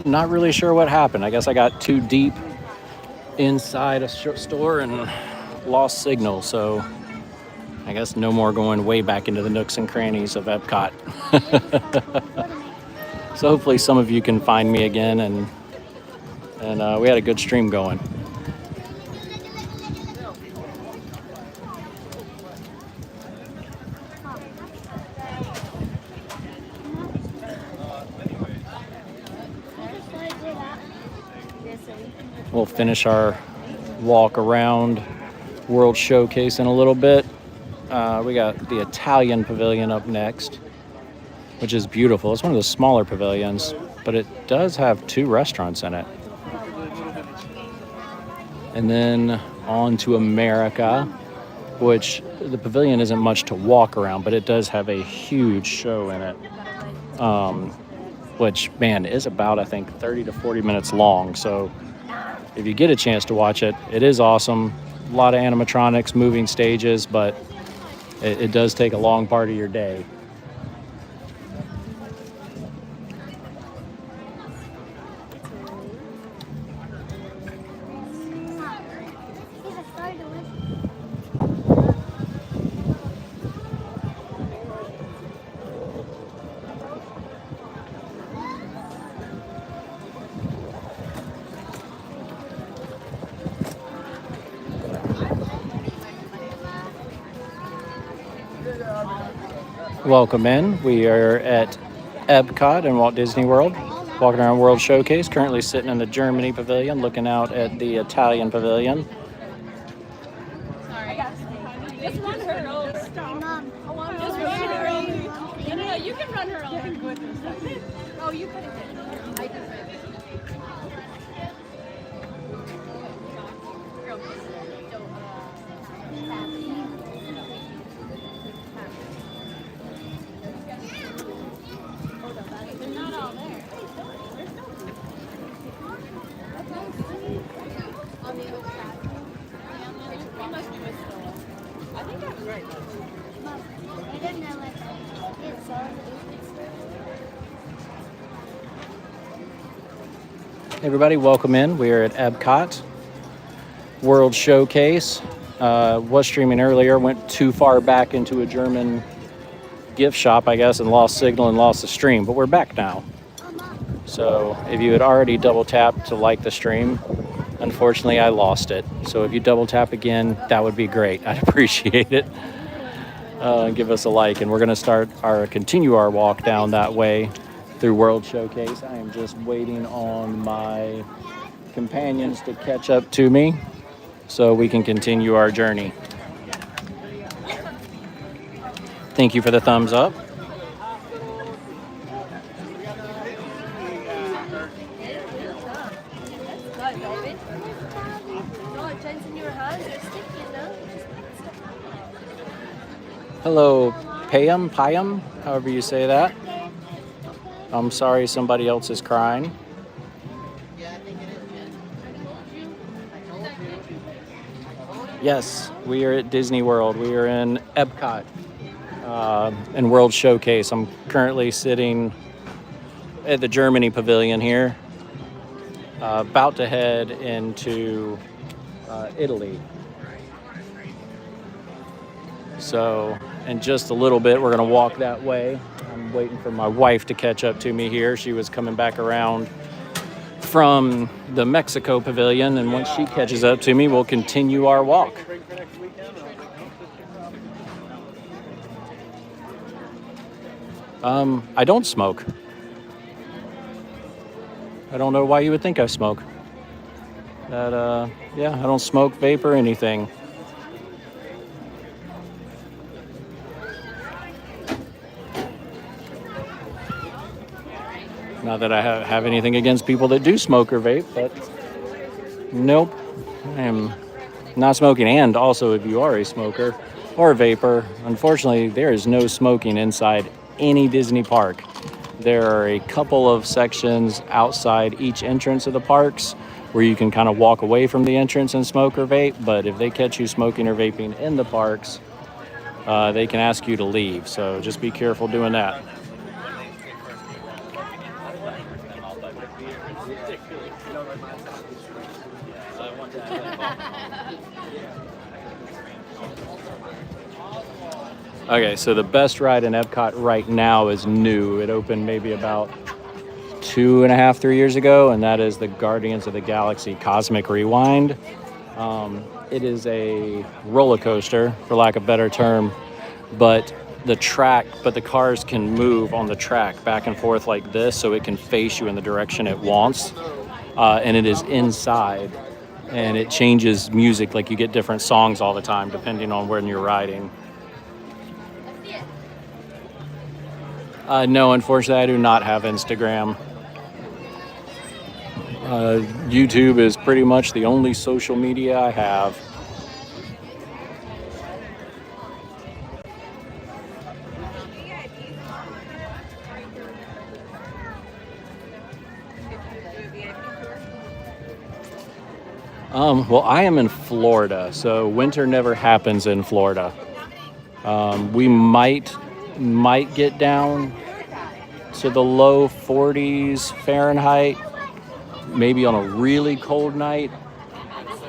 Not really sure what happened. I guess I got too deep inside a store and lost signal. So I guess no more going way back into the nooks and crannies of Epcot. So hopefully some of you can find me again, and we had a good stream going. We'll finish our walk around World Showcase in a little bit. We got the Italian pavilion up next, which is beautiful. It's one of the smaller pavilions, but it does have 2 restaurants in it. And then on to America, which the pavilion isn't much to walk around, but it does have a huge show in it, which, man, is about, I think, 30 to 40 minutes long. So if you get a chance to watch it, it is awesome. A lot of animatronics, moving stages, but it does take a long part of your day. Welcome in. We are at Epcot in Walt Disney World, walking around World Showcase. Currently sitting in the Germany pavilion, looking out at the Italian pavilion. Sorry. Just run her over. Just run her over. No, you can run her over. Oh, you could have did it. I did it. They're not all there. On the other side. We must do it still. I think I was right. I didn't know what it's Hey everybody, welcome in. We are at Epcot World Showcase. Was streaming earlier, went too far back into a German gift shop, I guess, and lost signal and lost the stream, but we're back now. So if you had already double tapped to like the stream, unfortunately I lost it. So if you double tap again, that would be great. I'd appreciate it. Give us a like, and we're going to continue our walk down that way through World Showcase. I am just waiting on my companions to catch up to me so we can continue our journey. Thank you for the thumbs up. Hello, Payam, however you say that. I'm sorry somebody else is crying. Yes, we are at Disney World. We are in Epcot and World Showcase. I'm currently sitting at the Germany pavilion here, about to head into Italy. So in just a little bit, we're going to walk that way. I'm waiting for my wife to catch up to me here. She was coming back around from the Mexico pavilion, and once she catches up to me, we'll continue our walk. I don't smoke. I don't know why you would think I smoke. I don't smoke, vape, or anything. Not that I have anything against people that do smoke or vape, but nope. I am not smoking. And also, if you are a smoker or a vapor, unfortunately, there is no smoking inside any Disney park. There are a couple of sections outside each entrance of the parks where you can kind of walk away from the entrance and smoke or vape, but if they catch you smoking or vaping in the parks, they can ask you to leave. So just be careful doing that. Okay, so the best ride in Epcot right now is new. It opened maybe about 2.5, 3 years ago, and that is the Guardians of the Galaxy Cosmic Rewind. It is a roller coaster, for lack of a better term, but the cars can move on the track back and forth like this, so it can face you in the direction it wants. And it is inside, and it changes music, like you get different songs all the time depending on when you're riding. No, unfortunately, I do not have Instagram. YouTube is pretty much the only social media I have. Well, I am in Florida, so winter never happens in Florida. We might get down to the low 40s Fahrenheit, maybe on a really cold night,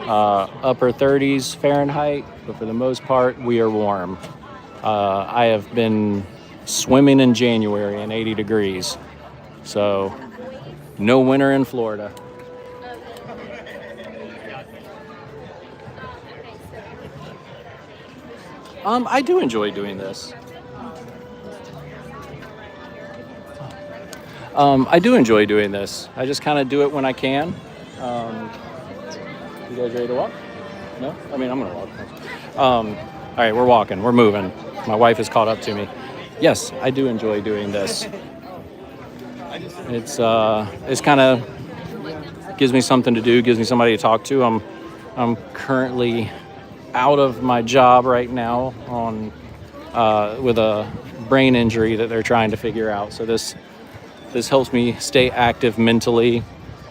upper 30s Fahrenheit, but for the most part, we are warm. I have been swimming in January in 80 degrees, so no winter in Florida. I do enjoy doing this. I do enjoy doing this. I just kind of do it when I can. You guys ready to walk? No? I mean, I'm going to walk. All right, we're walking. We're moving. My wife has caught up to me. Yes, I do enjoy doing this. It's kind of gives me something to do, gives me somebody to talk to. I'm currently out of my job right now on with a brain injury that they're trying to figure out. So this helps me stay active mentally,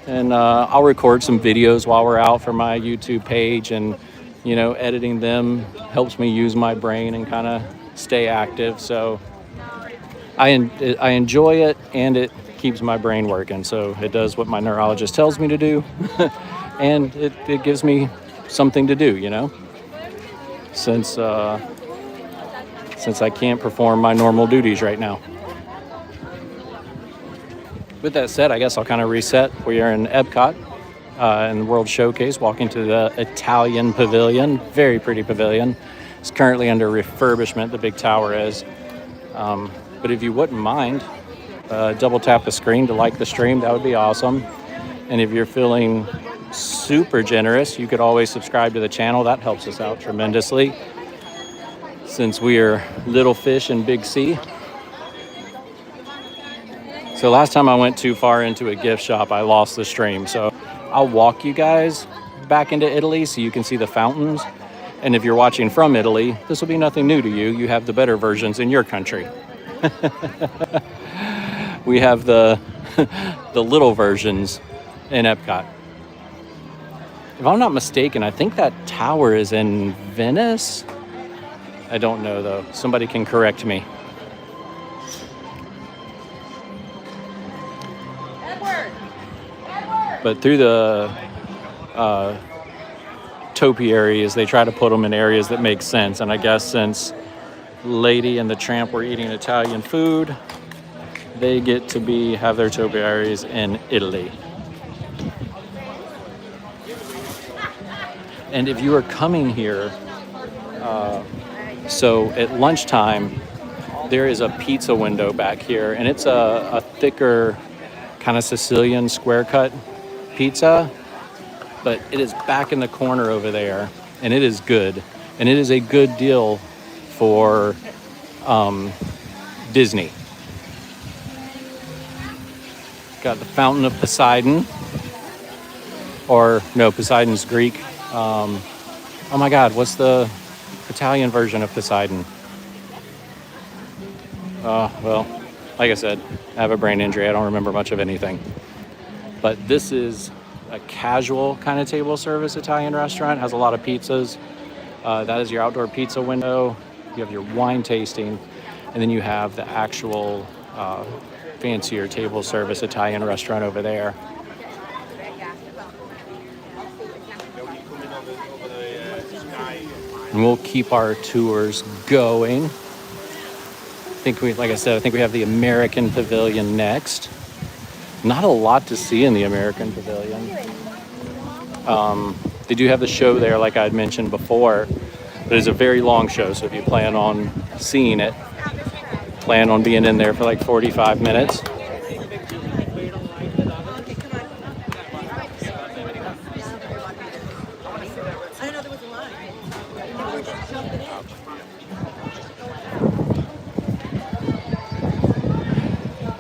and I'll record some videos while we're out for my YouTube page, and editing them helps me use my brain and kind of stay active. So I enjoy it, and it keeps my brain working. So it does what my neurologist tells me to do, and it gives me something to do, since I can't perform my normal duties right now. With that said, I guess I'll kind of reset. We are in Epcot, in the World Showcase, walking to the Italian pavilion. Very pretty pavilion. It's currently under refurbishment, the big tower is. But if you wouldn't mind, double tap the screen to like the stream, that would be awesome. And if you're feeling super generous, you could always subscribe to the channel. That helps us out tremendously, since we are little fish in big sea. So last time I went too far into a gift shop, I lost the stream. So I'll walk you guys back into Italy so you can see the fountains. And if you're watching from Italy, this will be nothing new to you. You have the better versions in your country. We have the little versions in Epcot. If I'm not mistaken, I think that tower is in Venice. I don't know, though. Somebody can correct me. But through the topiaries, they try to put them in areas that make sense. And I guess since Lady and the Tramp were eating Italian food, they get to have their topiaries in Italy. And if you are coming here, so at lunchtime, there is a pizza window back here, and it's a thicker kind of Sicilian square cut pizza, but it is back in the corner over there, and it is good, and it is a good deal for Disney. Got the Fountain of Poseidon, or no, Poseidon's Greek. Oh my God, what's the Italian version of Poseidon? Well, like I said, I have a brain injury. I don't remember much of anything. But this is a casual kind of table service Italian restaurant. It has a lot of pizzas. That is your outdoor pizza window. You have your wine tasting. And then you have the actual fancier table service Italian restaurant over there. And we'll keep our tours going. Like I said, I think we have the American Pavilion next. Not a lot to see in the American Pavilion. They do have the show there, like I had mentioned before, but it's a very long show. So if you plan on seeing it, plan on being in there for like 45 minutes.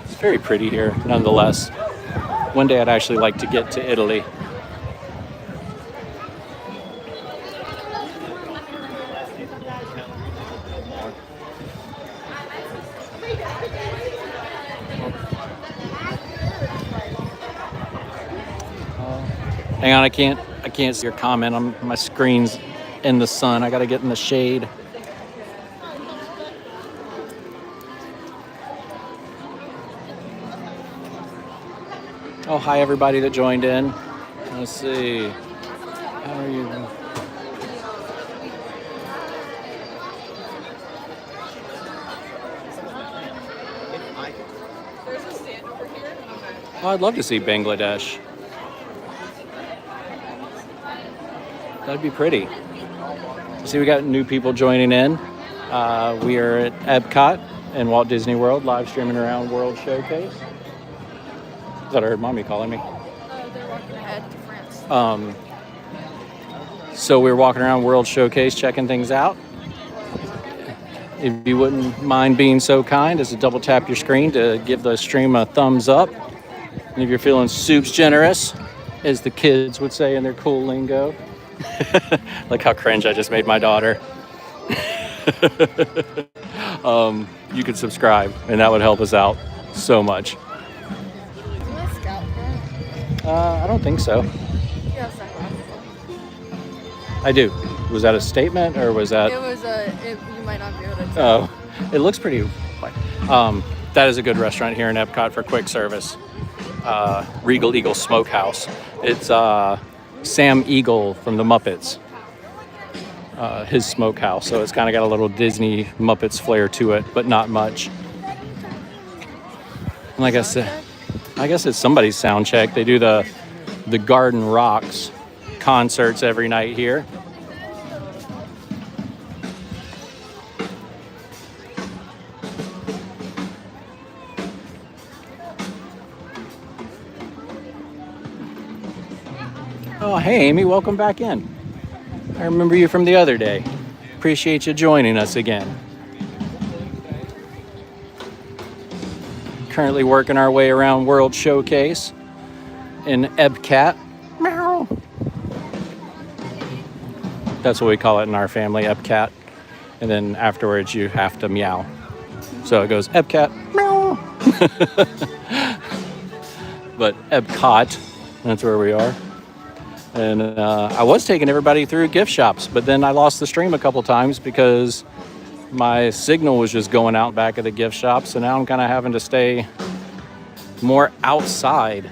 It's very pretty here, nonetheless. One day I'd actually like to get to Italy. Hang on, I can't see your comment. My screen's in the sun. I gotta get in the shade. Oh, hi everybody that joined in. Let's see. How are you? Oh, I'd love to see Bangladesh. That'd be pretty. See, we got new people joining in. We are at Epcot in Walt Disney World, live streaming around World Showcase. I thought I heard Mommy calling me. They're walking ahead to France. So we're walking around World Showcase, checking things out. If you wouldn't mind being so kind as to double tap your screen to give the stream a thumbs up. And if you're feeling soups generous, as the kids would say in their cool lingo. Like how cringe I just made my daughter. You could subscribe, and that would help us out so much. I don't think so. I do. Was that a statement, or was that? It was you might not be able to tell. Oh, it looks pretty white. That is a good restaurant here in Epcot for quick service. Regal Eagle Smokehouse. It's Sam Eagle from the Muppets. His smokehouse. So it's kind of got a little Disney Muppets flair to it, but not much. Like I said, I guess it's somebody's sound check. They do the Garden Rocks concerts every night here. Oh, hey, Amy, welcome back in. I remember you from the other day. Appreciate you joining us again. Currently working our way around World Showcase in Epcot. Meow. That's what we call it in our family, Epcot. And then afterwards you have to meow. So it goes Epcot, meow. But Epcot, that's where we are. And I was taking everybody through gift shops, but then I lost the stream a couple times because my signal was just going out back of the gift shop. So now I'm kind of having to stay more outside,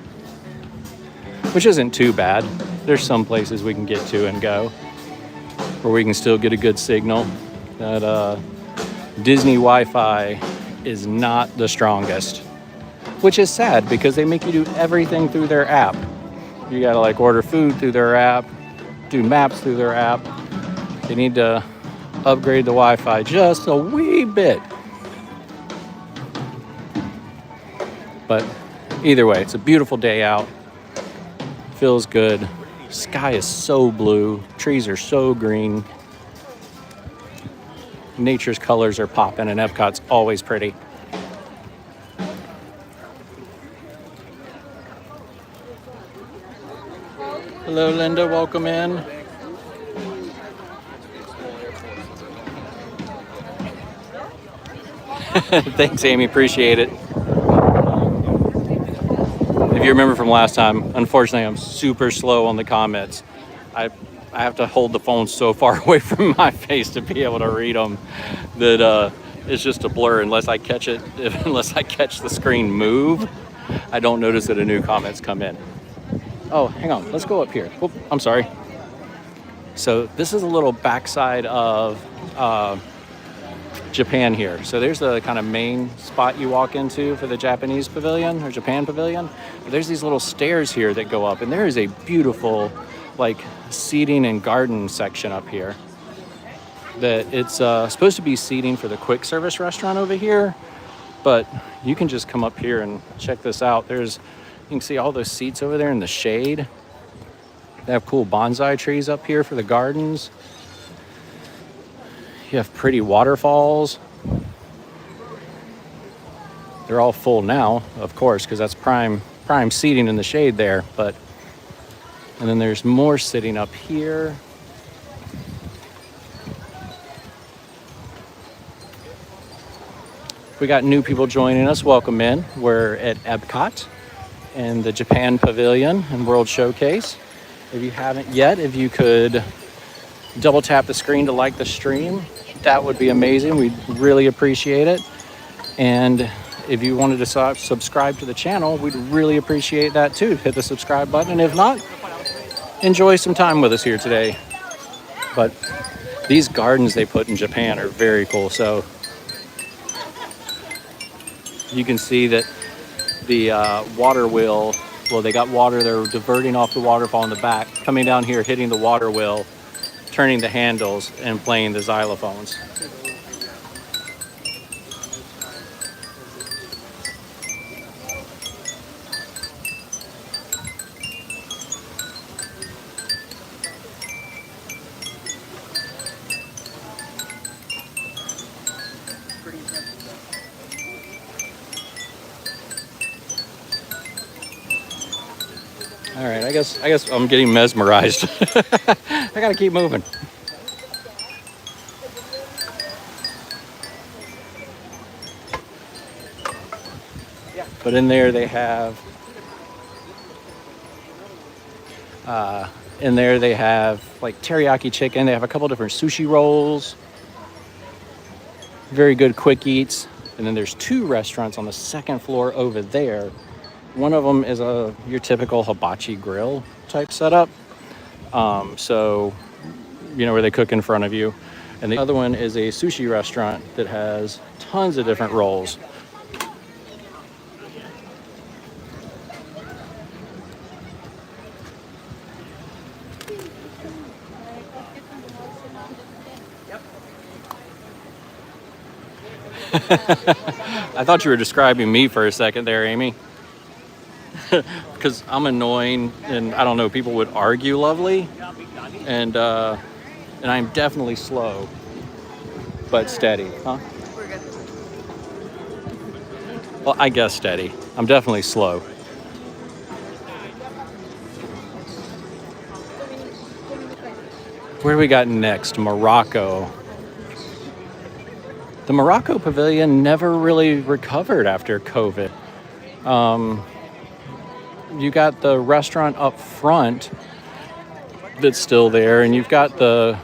which isn't too bad. There's some places we can get to and go where we can still get a good signal. That Disney Wi-Fi is not the strongest, which is sad because they make you do everything through their app. You gotta like order food through their app, do maps through their app. They need to upgrade the Wi-Fi just a wee bit. But either way, it's a beautiful day out. Feels good. Sky is so blue. Trees are so green. Nature's colors are popping, and Epcot's always pretty. Hello, Linda. Welcome in. Thanks, Amy. Appreciate it. If you remember from last time, unfortunately, I'm super slow on the comments. I have to hold the phone so far away from my face to be able to read them that it's just a blur unless I catch it, unless I catch the screen move. I don't notice that a new comment's come in. Oh, hang on, let's go up here. Oop, I'm sorry. So this is a little backside of Japan here. So there's the kind of main spot you walk into for the Japanese pavilion or Japan pavilion. But there's these little stairs here that go up, and there is a beautiful like seating and garden section up here. That it's supposed to be seating for the quick service restaurant over here, but you can just come up here and check this out. You can see all those seats over there in the shade. They have cool bonsai trees up here for the gardens. You have pretty waterfalls. They're all full now, of course, because that's prime seating in the shade there. And then there's more sitting up here. We got new people joining us. Welcome in. We're at Epcot and the Japan Pavilion and World Showcase. If you haven't yet, if you could double tap the screen to like the stream, that would be amazing. We'd really appreciate it. And if you wanted to subscribe to the channel, we'd really appreciate that too. Hit the subscribe button. And if not, enjoy some time with us here today. But these gardens they put in Japan are very cool. So you can see that the water wheel, well, they got water, they're diverting off the waterfall in the back, coming down here, hitting the water wheel, turning the handles, and playing the xylophones. All right, I guess I'm getting mesmerized. I gotta keep moving. But in there they have, like teriyaki chicken. They have a couple different sushi rolls. Very good quick eats. And then there's two restaurants on the second floor over there. One of them is your typical hibachi grill type setup. So, you know, where they cook in front of you. And the other one is a sushi restaurant that has tons of different rolls. I thought you were describing me for a second there, Amy. Because I'm annoying, and I don't know, people would argue lovely, and I'm definitely slow, but steady, huh? We're good. Well, I guess steady. I'm definitely slow. Where do we got next? Morocco. The Morocco Pavilion never really recovered after COVID. You got the restaurant up front that's still there, and you've got the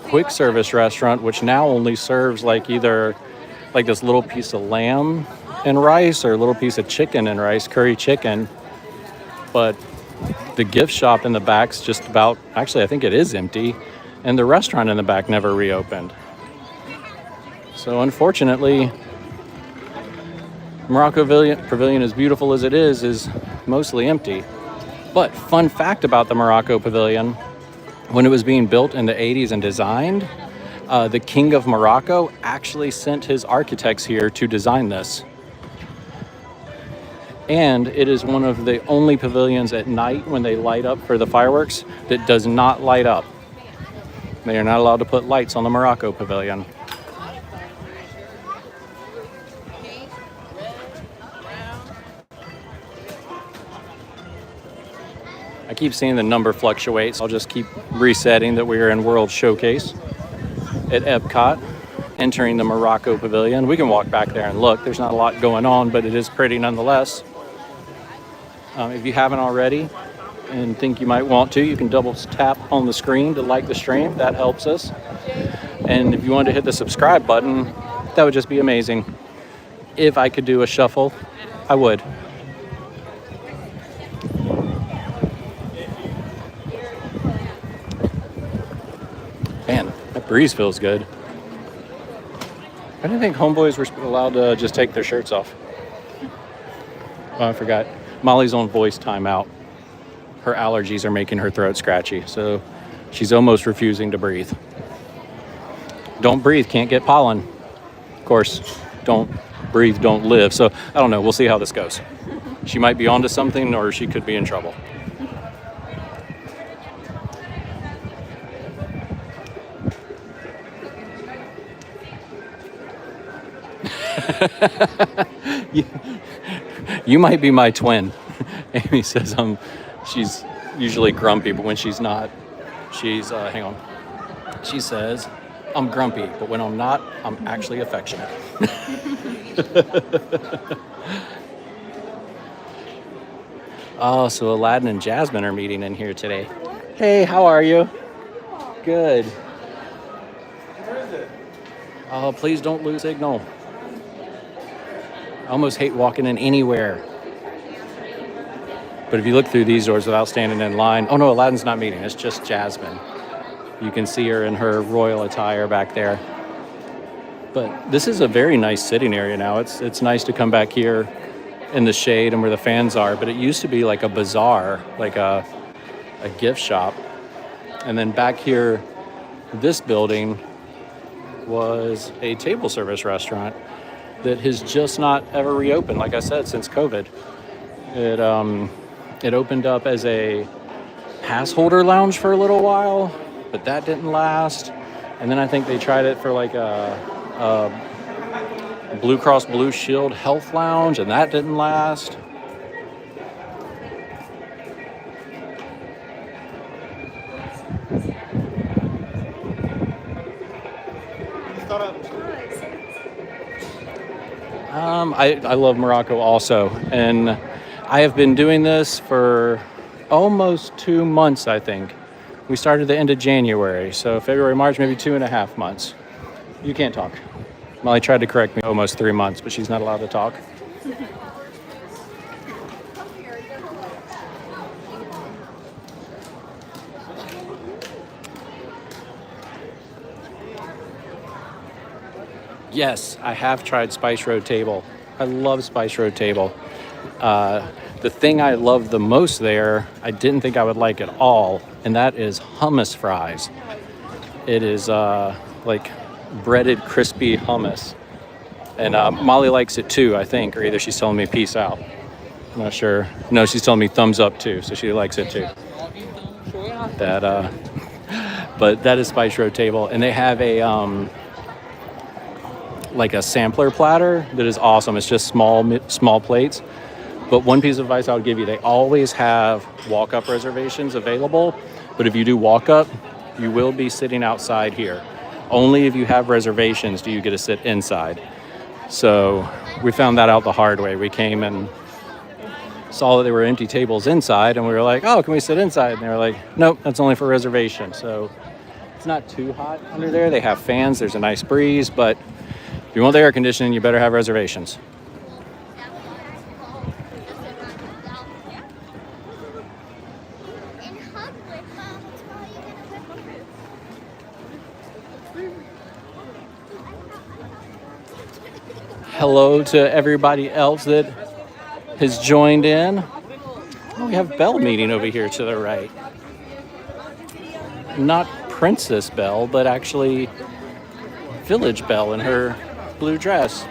quick service restaurant, which now only serves like either like this little piece of lamb and rice or a little piece of chicken and rice, curry chicken. But the gift shop in the back's just about, actually I think it is empty, and the restaurant in the back never reopened. So unfortunately, Morocco Pavilion, as beautiful as it is mostly empty. But fun fact about the Morocco Pavilion, when it was being built in the 80s and designed, the King of Morocco actually sent his architects here to design this. And it is one of the only pavilions at night when they light up for the fireworks that does not light up. They are not allowed to put lights on the Morocco Pavilion. I keep seeing the number fluctuate, so I'll just keep resetting that we are in World Showcase at Epcot, entering the Morocco Pavilion. We can walk back there and look. There's not a lot going on, but it is pretty nonetheless. If you haven't already and think you might want to, you can double tap on the screen to like the stream. That helps us. And if you want to hit the subscribe button, That would just be amazing. If I could do a shuffle, I would. Man, that breeze feels good. I didn't think homeboys were allowed to just take their shirts off. Oh, I forgot. Molly's on voice timeout. Her allergies are making her throat scratchy, so she's almost refusing to breathe. Don't breathe, can't get pollen. Of course, don't breathe, don't live. So I don't know, we'll see how this goes. She might be onto something or she could be in trouble. You might be my twin. Amy says she's usually grumpy, but when she's not, she's, hang on. She says, I'm grumpy, but when I'm not, I'm actually affectionate. Oh, so Aladdin and Jasmine are meeting in here today. Hey, how are you? Good. Oh, please don't lose signal. I almost hate walking in anywhere. But if you look through these doors without standing in line, oh no, Aladdin's not meeting, it's just Jasmine. You can see her in her royal attire back there. But this is a very nice sitting area now. It's nice to come back here in the shade and where the fans are, but it used to be like a bazaar, like a gift shop. And then back here, this building was a table service restaurant that has just not ever reopened, like I said, since COVID. It opened up as a pass holder lounge for a little while, but that didn't last. And then I think they tried it for like a Blue Cross Blue Shield health lounge, and that didn't last. I love Morocco also, and I have been doing this for almost 2 months, I think. We started the end of January, so February, March, maybe 2.5 months. You can't talk. Molly tried to correct me almost 3 months, but she's not allowed to talk. Yes, I have tried Spice Road Table. I love Spice Road Table. The thing I love the most there, I didn't think I would like at all, and that is hummus fries. It is like breaded, crispy hummus. And Molly likes it too, I think, or either she's telling me peace out. I'm not sure. No, she's telling me thumbs up too, so she likes it too. But that is Spice Road Table, and they have a like a sampler platter that is awesome. It's just small plates. But one piece of advice I would give you, they always have walk-up reservations available. But if you do walk-up, you will be sitting outside here. Only if you have reservations do you get to sit inside. So we found that out the hard way. We came and saw that there were empty tables inside, and we were like, oh, can we sit inside? And they were like, nope, that's only for reservation. So it's not too hot under there. They have fans. There's a nice breeze, but if you want the air conditioning, you better have reservations. Hello to everybody else that has joined in. Oh, we have Belle meeting over here to the right. Not Princess Belle, but actually Village Belle in her blue dress.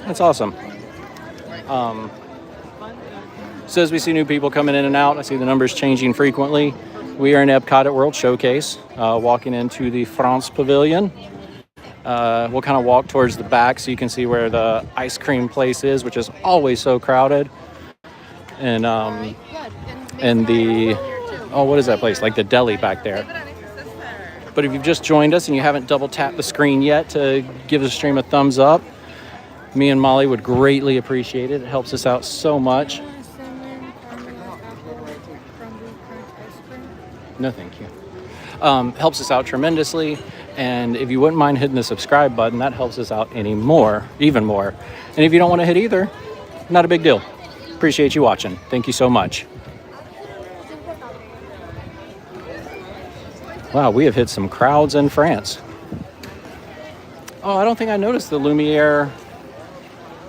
That's awesome. So as we see new people coming in and out, I see the numbers changing frequently. We are in Epcot at World Showcase, walking into the France Pavilion. We'll kind of walk towards the back so you can see where the ice cream place is, which is always so crowded. And the, oh, what is that place? Like the deli back there. But if you've just joined us and you haven't double tapped the screen yet to give the stream a thumbs up, me and Molly would greatly appreciate it. It helps us out so much. No, thank you. Helps us out tremendously. And if you wouldn't mind hitting the subscribe button, that helps us out even more. And if you don't want to hit either, not a big deal. Appreciate you watching. Thank you so much. Wow, we have hit some crowds in France. Oh, I don't think I noticed the Lumiere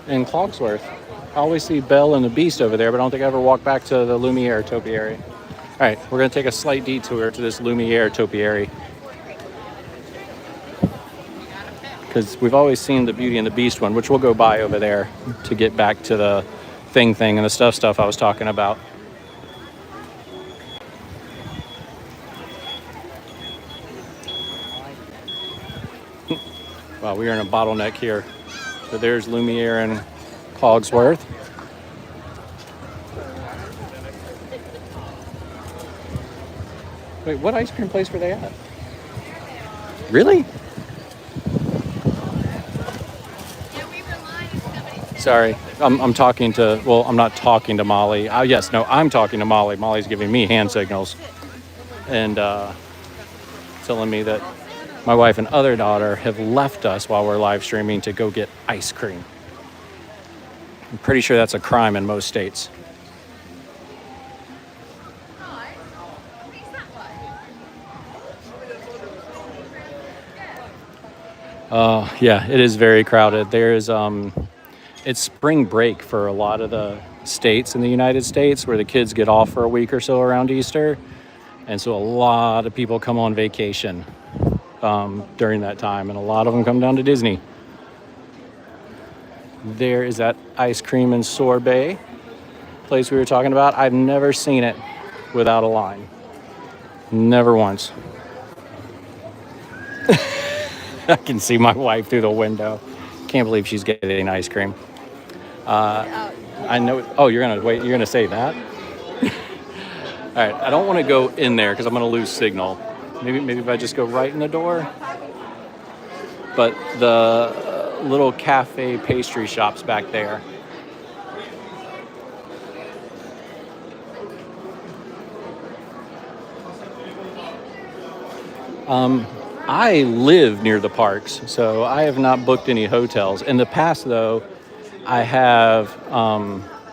in Clogsworth. I always see Belle and the Beast over there, but I don't think I ever walked back to the Lumiere topiary. All right, we're going to take a slight detour to this Lumiere topiary, because we've always seen the Beauty and the Beast one, which we'll go by over there to get back to the thing and the stuff I was talking about. Wow, we are in a bottleneck here. So there's Lumiere and Cogsworth. Wait, what ice cream place were they at? Really? Sorry, I'm talking to, well, I'm not talking to Molly. I'm talking to Molly. Molly's giving me hand signals and telling me that my wife and other daughter have left us while we're live streaming to go get ice cream. I'm pretty sure that's a crime in most states. Yeah, it is very crowded. It's spring break for a lot of the states in the United States where the kids get off for a week or so around Easter. And so a lot of people come on vacation during that time, and a lot of them come down to Disney. There is that ice cream and sorbet place we were talking about. I've never seen it without a line. Never once. I can see my wife through the window. Can't believe she's getting ice cream. I know. Oh, you're gonna wait. You're gonna say that? All right. I don't want to go in there because I'm gonna lose signal. Maybe if I just go right in the door. But the little cafe pastry shop's back there. I live near the parks, so I have not booked any hotels. In the past, though, I have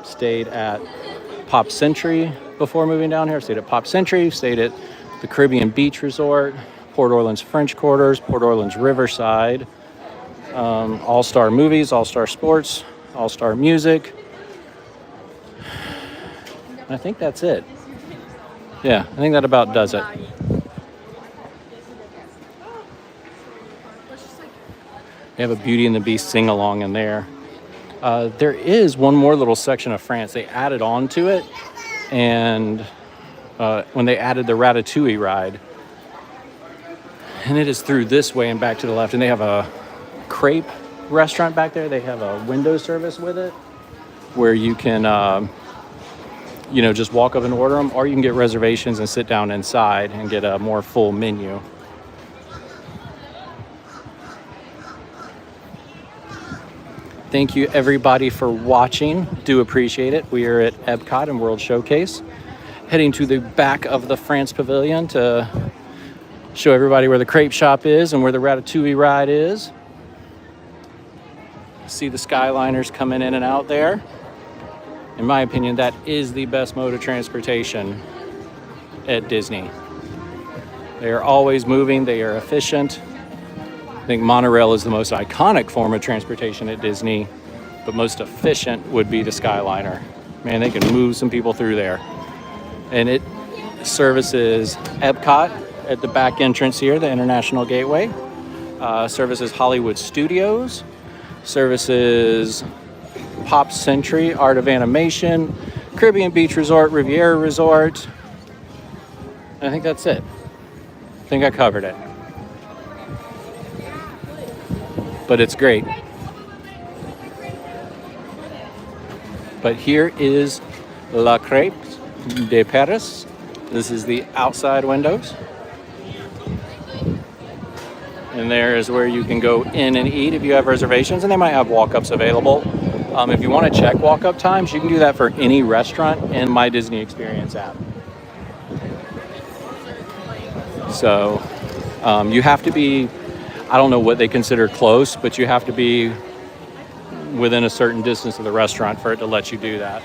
stayed at Pop Century before moving down here. Stayed at Pop Century, stayed at the Caribbean Beach Resort, Port Orleans French Quarters, Port Orleans Riverside, All-Star Movies, All-Star Sports, All-Star Music. And I think that's it. Yeah, I think that about does it. They have a Beauty and the Beast sing-along in there. There is one more little section of France. They added on to it, and when they added the Ratatouille ride, and it is through this way and back to the left, and they have a crepe restaurant back there. They have a window service with it where you can, just walk up and order them, or you can get reservations and sit down inside and get a more full menu. Thank you, everybody, for watching. Do appreciate it. We are at Epcot and World Showcase, heading to the back of the France Pavilion to show everybody where the crepe shop is and where the Ratatouille ride is. See the Skyliners coming in and out there. In my opinion, that is the best mode of transportation at Disney. They are always moving. They are efficient. I think monorail is the most iconic form of transportation at Disney, but most efficient would be the Skyliner. Man, they can move some people through there. And it services Epcot at the back entrance here, the International Gateway. Services Hollywood Studios. Services Pop Century, Art of Animation, Caribbean Beach Resort, Riviera Resort. I think that's it. I think I covered it. But it's great. But here is La Crêpe de Paris. This is the outside windows. And there is where you can go in and eat if you have reservations, and they might have walk-ups available. If you want to check walk-up times, you can do that for any restaurant in My Disney Experience app. So you have to be I don't know what they consider close, but you have to be within a certain distance of the restaurant for it to let you do that.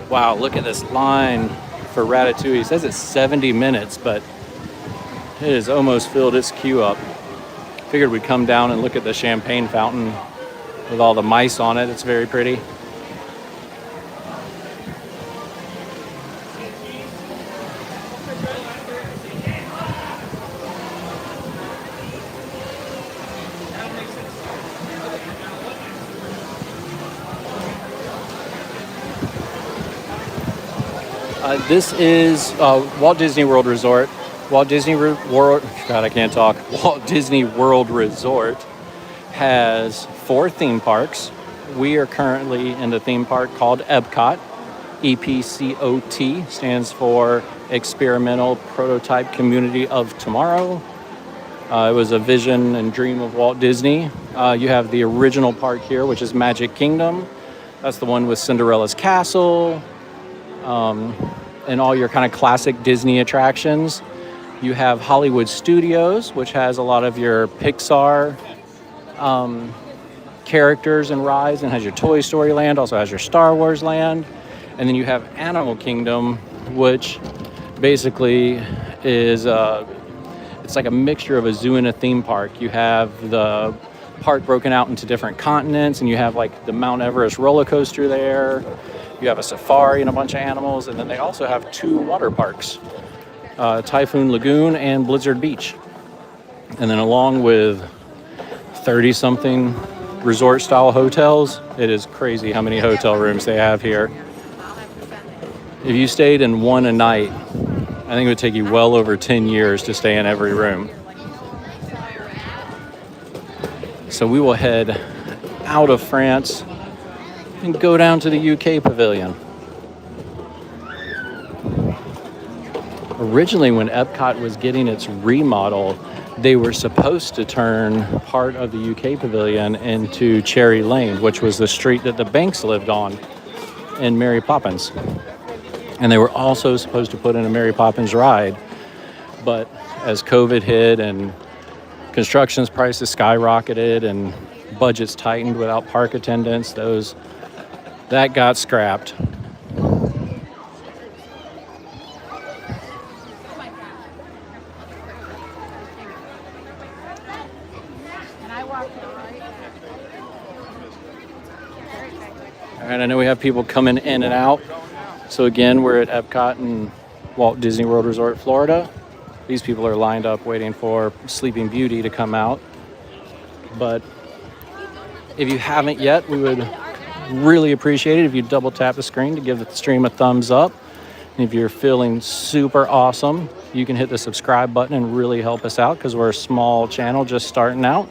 Wow, look at this line for Ratatouille. It says it's 70 minutes, but it has almost filled its queue up. Figured we'd come down and look at the champagne fountain with all the mice on it. It's very pretty. This is Walt Disney World Resort. Walt Disney World, God, I can't talk. Walt Disney World Resort has 4 theme parks. We are currently in the theme park called Epcot. EPCOT stands for Experimental Prototype Community of Tomorrow. It was a vision and dream of Walt Disney. You have the original park here, which is Magic Kingdom. That's the one with Cinderella's Castle, and all your kind of classic Disney attractions. You have Hollywood Studios, which has a lot of your Pixar characters and rides, and has your Toy Story Land, also has your Star Wars Land. And then you have Animal Kingdom, which basically is it's like a mixture of a zoo and a theme park. You have the park broken out into different continents, and you have like the Mount Everest roller coaster there. You have a safari and a bunch of animals, and then they also have 2 water parks, Typhoon Lagoon and Blizzard Beach. And then along with 30-something resort-style hotels, it is crazy how many hotel rooms they have here. If you stayed in one a night, I think it would take you well over 10 years to stay in every room. So we will head out of France and go down to the UK pavilion. Originally, when Epcot was getting its remodel, they were supposed to turn part of the UK pavilion into Cherry Lane, which was the street that the Banks lived on in Mary Poppins. And they were also supposed to put in a Mary Poppins ride. But as COVID hit and construction's prices skyrocketed and budgets tightened without park attendants, that got scrapped. All right, I know we have people coming in and out. So again, we're at Epcot in Walt Disney World Resort, Florida. These people are lined up waiting for Sleeping Beauty to come out. But if you haven't yet, we would really appreciate it if you double tap the screen to give the stream a thumbs up. And if you're feeling super awesome, you can hit the subscribe button and really help us out, because we're a small channel just starting out.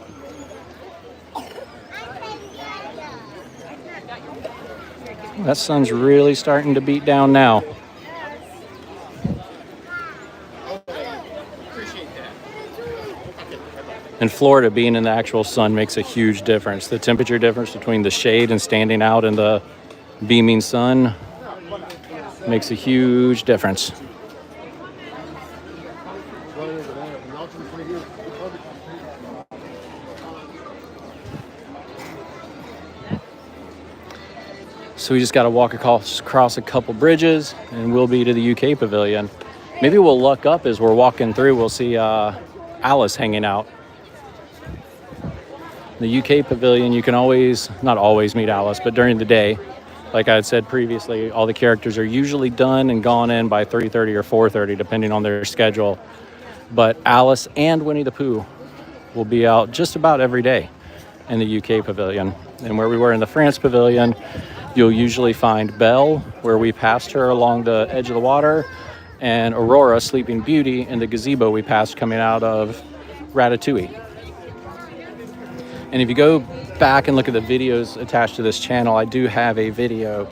That sun's really starting to beat down now. In Florida, being in the actual sun makes a huge difference. The temperature difference between the shade and standing out in the beaming sun makes a huge difference. So we just got to walk across a couple bridges and we'll be to the UK pavilion. Maybe we'll luck up as we're walking through. We'll see Alice hanging out. The UK pavilion, you can not always meet Alice, but during the day, like I had said previously, all the characters are usually done and gone in by 3:30 or 4:30, depending on their schedule. But Alice and Winnie the Pooh will be out just about every day in the UK pavilion. And where we were in the France pavilion, you'll usually find Belle, where we passed her along the edge of the water, and Aurora, Sleeping Beauty, in the gazebo we passed coming out of Ratatouille. And if you go back and look at the videos attached to this channel, I do have a video,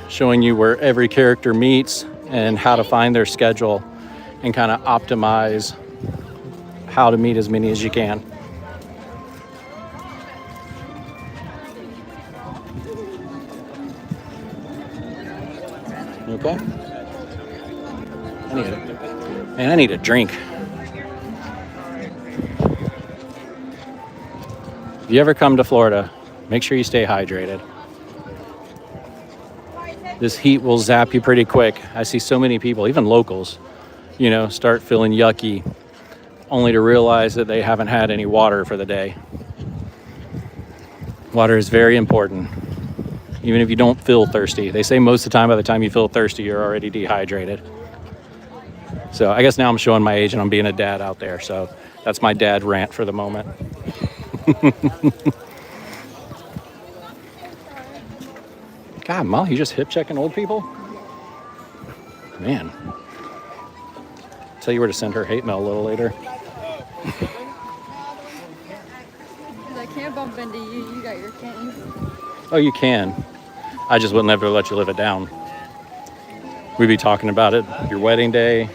showing you where every character meets and how to find their schedule and kind of optimize how to meet as many as you can. You okay? I need a drink. you ever come to Florida, make sure you stay hydrated. This heat will zap you pretty quick. I see so many people, even locals, start feeling yucky, only to realize that they haven't had any water for the day. Water is very important, even if you don't feel thirsty. They say most of the time, by the time you feel thirsty, you're already dehydrated. So I guess now I'm showing my age and I'm being a dad out there. So that's my dad rant for the moment. God, Molly, you just hip checking old people? Man. Tell you where to send her hate mail a little later. I can't bump into you. You got your cane. Oh, you can. I just wouldn't ever let you live it down. We'd be talking about it, your wedding day,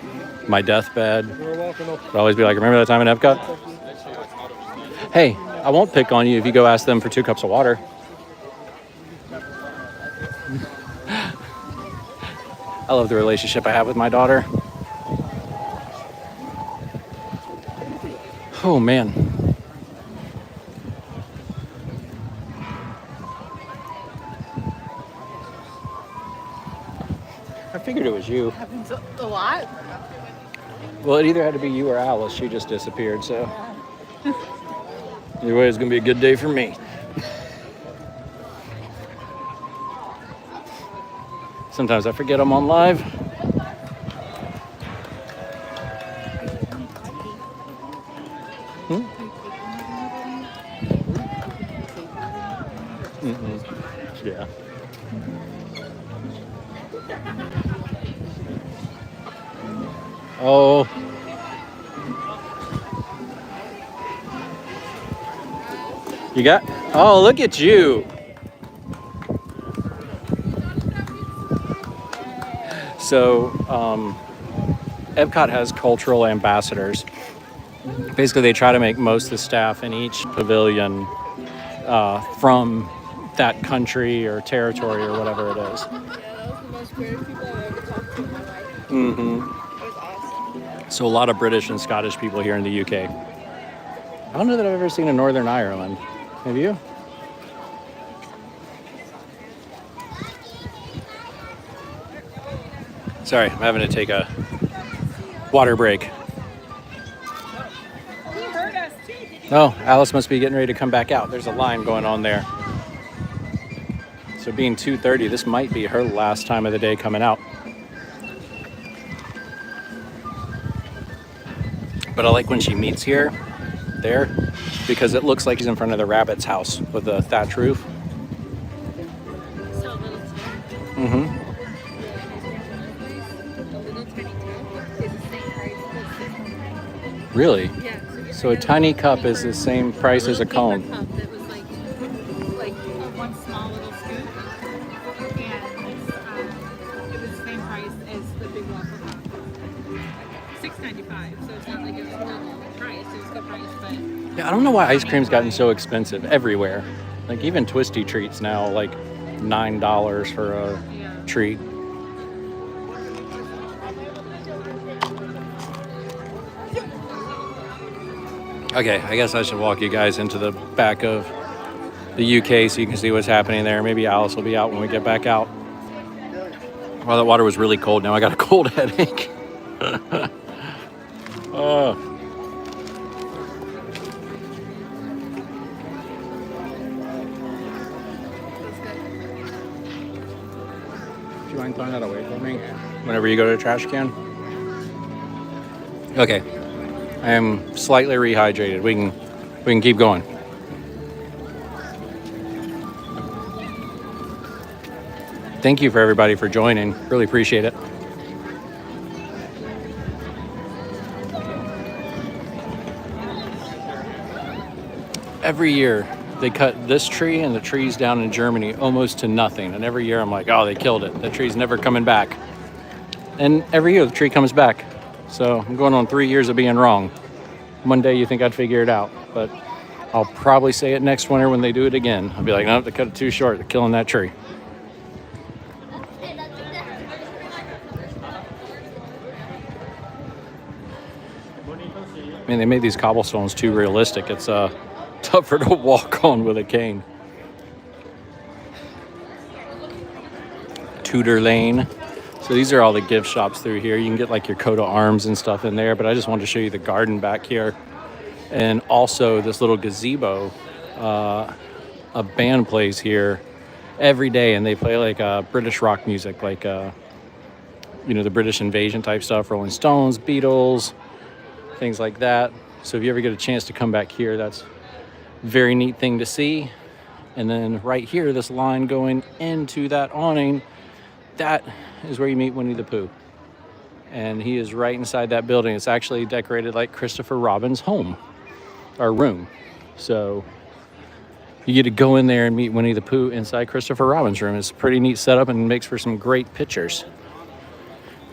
my deathbed. I'd always be like, remember that time in Epcot? Hey, I won't pick on you if you go ask them for 2 cups of water. I love the relationship I have with my daughter. Oh, man. I figured it was you. Happens a lot. Well, it either had to be you or Alice. She just disappeared, so. Either way, it's going to be a good day for me. Sometimes I forget I'm on live. Yeah. Oh. You got? Oh, look at you. So, Epcot has cultural ambassadors. Basically, they try to make most of the staff in each pavilion from that country or territory or whatever it is. Yeah, that was the most creative people I've ever talked to in my life. Mm-hmm. It was awesome. So a lot of British and Scottish people here in the UK. I don't know that I've ever seen a Northern Ireland. Have you? Sorry, I'm having to take a water break. He heard us too. Oh, Alice must be getting ready to come back out. There's a line going on there. So being 2:30, this might be her last time of the day coming out. But I like when she meets there, because it looks like he's in front of the rabbit's house with the thatch roof. So little tiny. Mm-hmm. The little tiny cup is the same price. Really? Yeah. So a tiny cup is the same price as a cone. Cup that was like one small little scoop, and it was the same price as the big waffle cup. $6.95. So it's not like it was good price. It was good price, but Yeah, I don't know why ice cream's gotten so expensive everywhere. Like even Twisty Treats now, like $9 for a treat. Okay, I guess I should walk you guys into the back of the UK so you can see what's happening there. Maybe Alice will be out when we get back out. Well, that water was really cold. Now I got a cold headache. Oh. Do you mind throwing that away for me? Whenever you go to the trash can? Okay. I am slightly rehydrated. We can keep going. Thank you for everybody for joining. Really appreciate it. Every year they cut this tree and the trees down in Germany almost to nothing. And every year I'm like, oh, they killed it. The tree's never coming back. And every year the tree comes back. So I'm going on 3 years of being wrong. One day you think I'd figure it out, but I'll probably say it next winter when they do it again. I'll be like, no, they cut it too short. They're killing that tree. I mean, they made these cobblestones too realistic. It's tougher to walk on with a cane. Tudor Lane. So these are all the gift shops through here. You can get like your coat of arms and stuff in there, but I just wanted to show you the garden back here. And also this little gazebo. A band plays here every day, and they play like British rock music, like the British invasion type stuff, Rolling Stones, Beatles, things like that. So if you ever get a chance to come back here, that's a very neat thing to see. And then right here, this line going into that awning, that is where you meet Winnie the Pooh. And he is right inside that building. It's actually decorated like Christopher Robin's home or room. So you get to go in there and meet Winnie the Pooh inside Christopher Robin's room. It's a pretty neat setup and makes for some great pictures.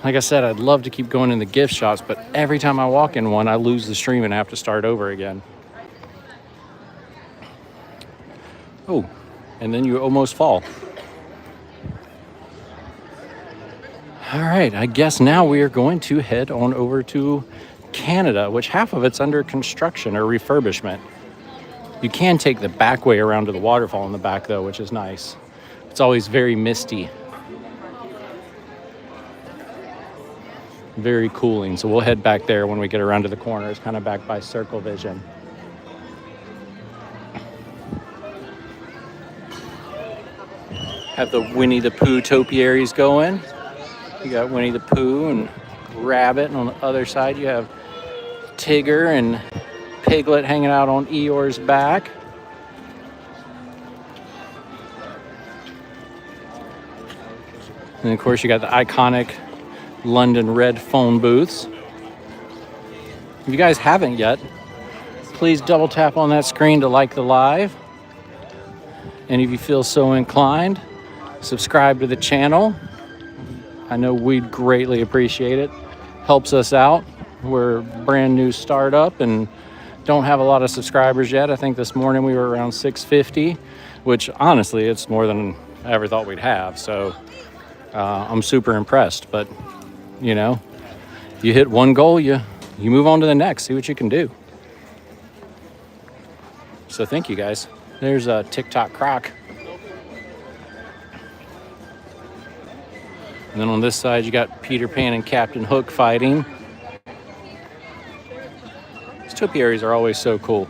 Like I said, I'd love to keep going in the gift shops, but every time I walk in one, I lose the stream and have to start over again. Oh, and then you almost fall. All right, I guess now we are going to head on over to Canada, which half of it's under construction or refurbishment. You can take the back way around to the waterfall in the back, though, which is nice. It's always very misty. Very cooling. So we'll head back there when we get around to the corner. It's kind of back by Circle Vision. Have the Winnie the Pooh topiaries going. You got Winnie the Pooh and Rabbit, and on the other side you have Tigger and Piglet hanging out on Eeyore's back. And of course you got the iconic London Red phone booths. If you guys haven't yet, please double tap on that screen to like the live. And if you feel so inclined, subscribe to the channel. I know we'd greatly appreciate it. Helps us out. We're a brand new startup and don't have a lot of subscribers yet. I think this morning we were around 650, which honestly, it's more than I ever thought we'd have. So I'm super impressed. But, you hit one goal, you move on to the next, see what you can do. So thank you, guys. There's a TikTok croc. And then on this side, you got Peter Pan and Captain Hook fighting. These topiaries are always so cool.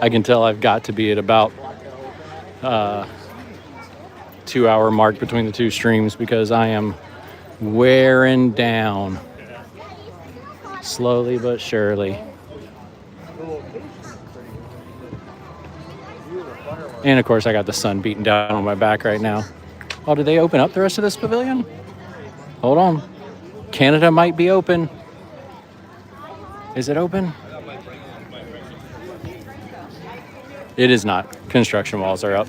I can tell I've got to be at about 2 hour mark between the two streams because I am wearing down. Slowly but surely. And of course I got the sun beating down on my back right now. Oh, did they open up the rest of this pavilion? Hold on. Canada might be open. Is it open? It is not. Construction walls are up.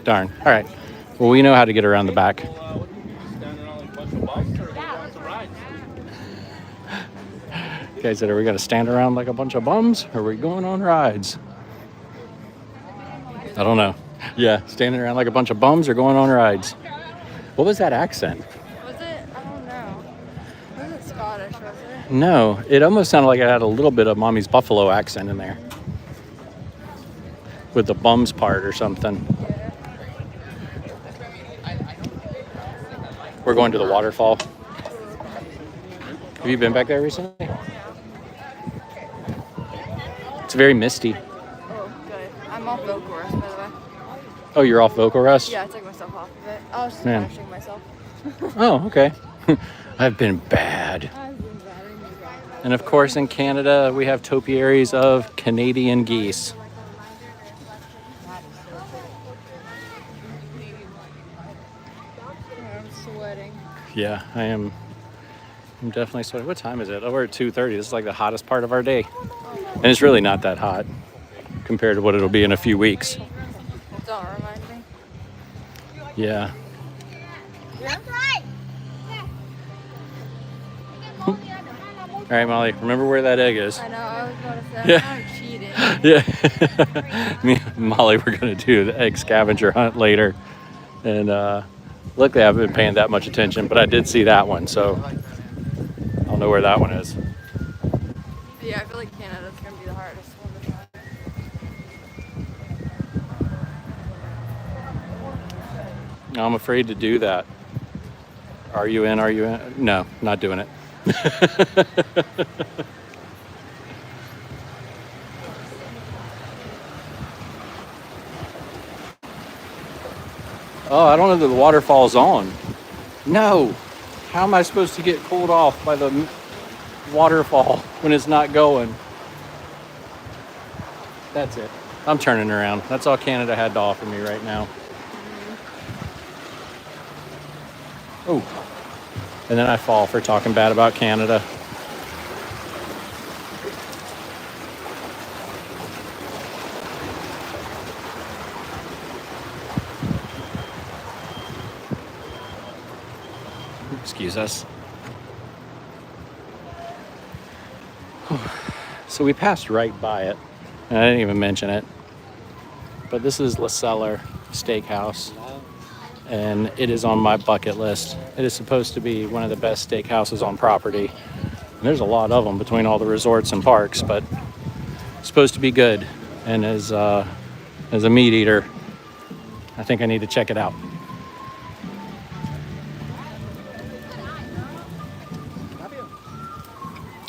Darn. All right. Well, we know how to get around the back. Okay, so are we going to stand around like a bunch of bums? Or are we going on rides? I don't know. Yeah, standing around like a bunch of bums or going on rides. What was that accent? Was it? I don't know. Was it Scottish, was it? No, it almost sounded like it had a little bit of Mommy's Buffalo accent in there. With the bums part or something. We're going to the waterfall. Have you been back there recently? It's very misty. Oh, good. I'm off vocal rest, by the way. Oh, you're off vocal rest? Yeah, I took myself off of it. I was just Man. smashing myself. Oh, okay. I've been bad. And of course, in Canada, we have topiaries of Canadian geese. I'm sweating. Yeah, I'm definitely sweating. What time is it? Oh, we're at 2:30. This is like the hottest part of our day. And it's really not that hot compared to what it'll be in a few weeks. Don't remind me. Yeah. All right, Molly, remember where that egg is. I know, I was about to say, Yeah. I'm cheating. Yeah. Me and Molly, we're going to do the egg scavenger hunt later. And Luckily, I haven't been paying that much attention, but I did see that one, so I don't know where that one is. Yeah, I feel like Canada's gonna be the hardest one to find. I'm afraid to do that. Are you in? Are you in? No, not doing it. Oh, I don't know that the waterfall's on. No. How am I supposed to get pulled off by the waterfall when it's not going? That's it. I'm turning around. That's all Canada had to offer me right now. Oh. And then I fall for talking bad about Canada. Excuse us. So we passed right by it, and I didn't even mention it. But this is La Cellar Steakhouse, and it is on my bucket list. It is supposed to be one of the best steakhouses on property. And there's a lot of them between all the resorts and parks, but it's supposed to be good. And as a meat eater, I think I need to check it out.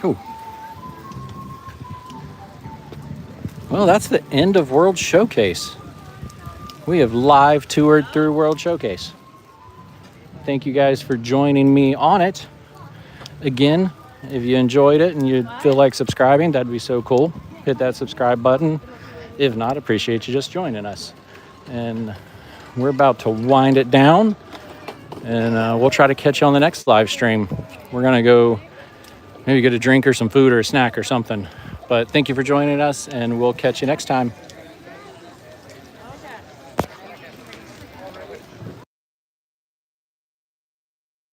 Ooh. Well, that's the end of World Showcase. We have live toured through World Showcase. Thank you guys for joining me on it. Again, if you enjoyed it and you feel like subscribing, that'd be so cool. Hit that subscribe button. If not, appreciate you just joining us. And we're about to wind it down, and we'll try to catch you on the next live stream. We're gonna go maybe get a drink or some food or a snack or something. But thank you for joining us, and we'll catch you next time.